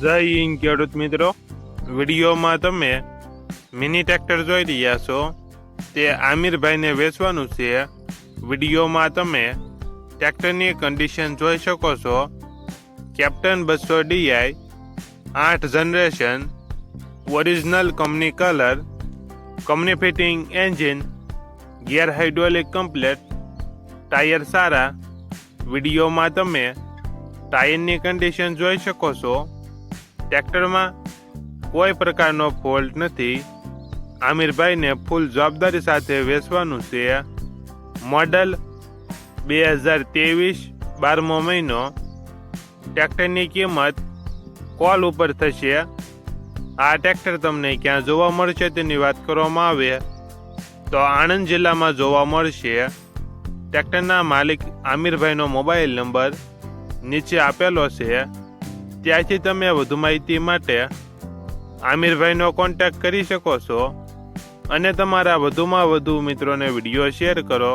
જય હિન્દ ખેડૂત મિત્રો, વિડીયોમાં તમે મિની ટ્રેક્ટર જોઈ રહ્યા છો તે આમિરભાઈને વેચવાનું છે. વિડીયોમાં તમે ટ્રેક્ટરની કન્ડિશન જોઈ શકો છો. Captain 200 DI 8 generation, original company colour, company fitting engine, gear hydraulic complete, tyre સારા. વિડીયોમાં તમે ટાયરની કન્ડિશન જોઈ શકો છો. ટ્રેક્ટરમાં કોઈ પ્રકારનો ફોલ્ટ નથી. આમિરભાઈને ફૂલ જવાબદારી સાથે વેચવાનું છે. મોડલ 2023, 12મો મહિનો. ટ્રેક્ટરની કિંમત કોલ ઉપર થશે. આ ટ્રેક્ટર તમને ક્યાં જોવા મળશે તેની વાત કરવામાં આવે તો આણંદ જિલ્લામાં જોવા મળશે. ટ્રેક્ટરના માલિક આમિરભાઈનો મોબાઈલ નંબર નીચે આપેલો છે. ત્યાંથી તમે વધુ માહિતી માટે આમિરભાઈનો કોન્ટેક્ટ કરી શકો છો અને તમારા વધુમાં વધુ મિત્રોને વિડીયો શેર કરો.